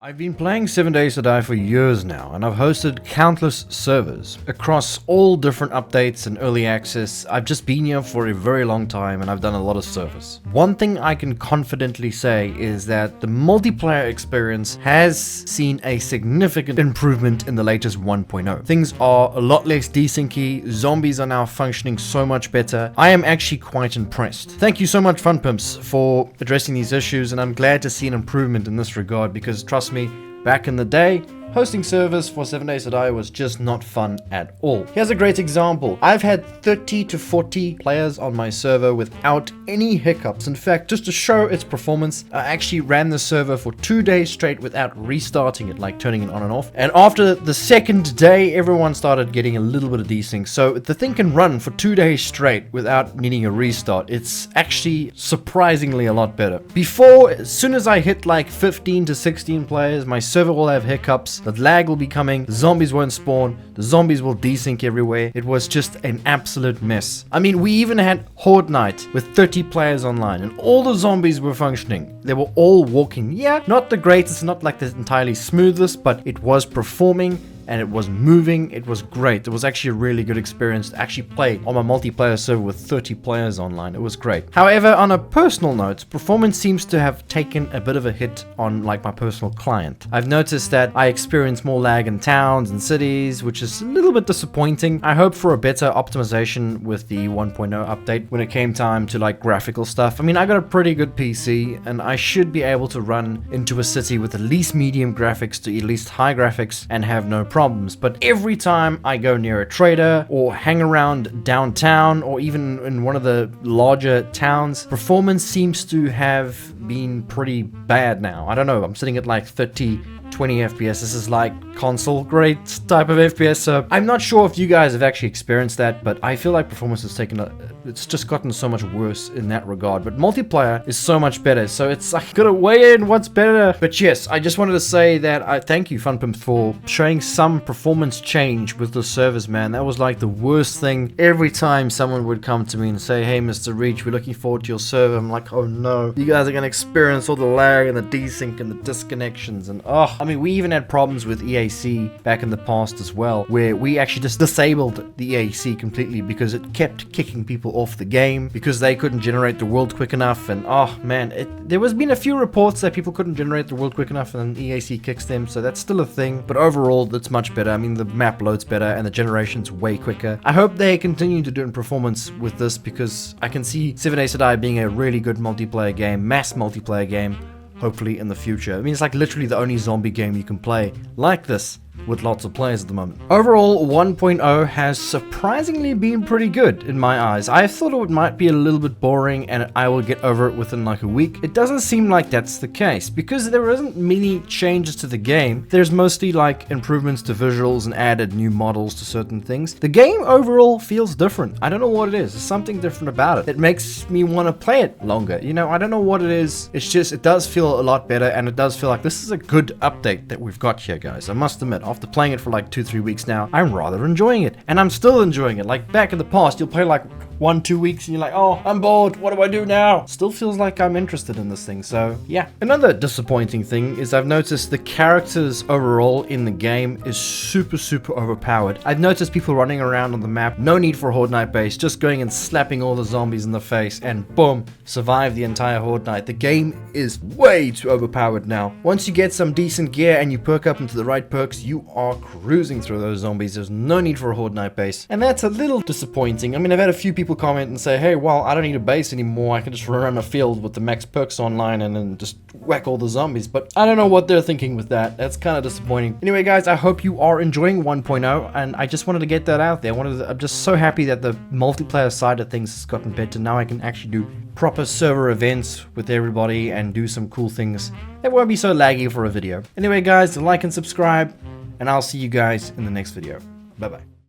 I've been playing 7 Days to Die for years now, and I've hosted countless servers across all different updates and early access. I've just been here for a very long time and I've done a lot of servers. One thing I can confidently say is that the multiplayer experience has seen a significant improvement in the latest 1.0. Things are a lot less desyncy, zombies are now functioning so much better. I am actually quite impressed. Thank you so much FunPimps for addressing these issues, and I'm glad to see an improvement in this regard because trust me, back in the day, hosting servers for 7 Days to Die was just not fun at all. Here's a great example. I've had 30 to 40 players on my server without any hiccups. In fact, just to show its performance, I actually ran the server for 2 days straight without restarting it, like turning it on and off. And after the second day, everyone started getting a little bit of desync. So the thing can run for 2 days straight without needing a restart. It's actually surprisingly a lot better. Before, as soon as I hit like 15 to 16 players, my server will have hiccups. The lag will be coming, the zombies won't spawn, the zombies will desync everywhere. It was just an absolute mess. I mean, we even had Horde Night with 30 players online and all the zombies were functioning. They were all walking. Yeah, not the greatest, not like the entirely smoothest, but it was performing. And it was moving. It was great. It was actually a really good experience to actually play on my multiplayer server with 30 players online. It was great. However, on a personal note, performance seems to have taken a bit of a hit on like my personal client. I've noticed that I experience more lag in towns and cities, which is a little bit disappointing. I hope for a better optimization with the 1.0 update when it came time to like graphical stuff. I mean, I got a pretty good PC and I should be able to run into a city with at least medium graphics to at least high graphics and have no problems. But every time I go near a trader or hang around downtown or even in one of the larger towns, performance seems to have been pretty bad now. I don't know, I'm sitting at like 30, 20 FPS. This is like console grade type of FPS. So I'm not sure if you guys have actually experienced that, but I feel like performance has it's just gotten so much worse in that regard. But multiplayer is so much better. So it's like, gotta weigh in what's better. But yes, I just wanted to say that I thank you FunPimps for showing some performance change with the servers, man. That was like the worst thing. Every time someone would come to me and say, hey, Mr. Reach, we're looking forward to your server. I'm like, oh no, you guys are gonna experience all the lag and the desync and the disconnections and I mean, we even had problems with EAC back in the past as well, where we actually just disabled the EAC completely because it kept kicking people off the game because they couldn't generate the world quick enough. And oh man, there has been a few reports that people couldn't generate the world quick enough and then EAC kicks them, so that's still a thing. But overall, it's much better. I mean, the map loads better and the generation's way quicker. I hope they continue to do in performance with this because I can see 7 Days to Die being a really good multiplayer game, mass multiplayer game, hopefully in the future. I mean, it's like literally the only zombie game you can play like this with lots of players at the moment. Overall, 1.0 has surprisingly been pretty good in my eyes. I thought it might be a little bit boring and I will get over it within like a week. It doesn't seem like that's the case because there isn't many changes to the game. There's mostly like improvements to visuals and added new models to certain things. The game overall feels different. I don't know what it is. There's something different about it. It makes me want to play it longer. You know, I don't know what it is. It's just, it does feel a lot better and it does feel like this is a good update that we've got here, guys. I must admit, after playing it for like 2-3 weeks now, I'm rather enjoying it. And I'm still enjoying it. Like back in the past, you'll play like 1-2 weeks and you're like, oh, I'm bored. What do I do now? Still feels like I'm interested in this thing. So yeah. Another disappointing thing is I've noticed the characters overall in the game is super overpowered. I've noticed people running around on the map, no need for a Horde Night base, just going and slapping all the zombies in the face and boom, survive the entire Horde Night. The game is way too overpowered now. Once you get some decent gear and you perk up into the right perks, you are cruising through those zombies. There's no need for a Horde Night base. And that's a little disappointing. I mean, I've had a few people comment and say, hey, well, I don't need a base anymore. I can just run around a field with the max perks online and then just whack all the zombies. But I don't know what they're thinking with that. That's kind of disappointing. Anyway, guys, I hope you are enjoying 1.0 and I just wanted to get that out there. I'm just so happy that the multiplayer side of things has gotten better. Now I can actually do proper server events with everybody and do some cool things that won't be so laggy for a video. Anyway, guys, like and subscribe, and I'll see you guys in the next video. Bye-bye.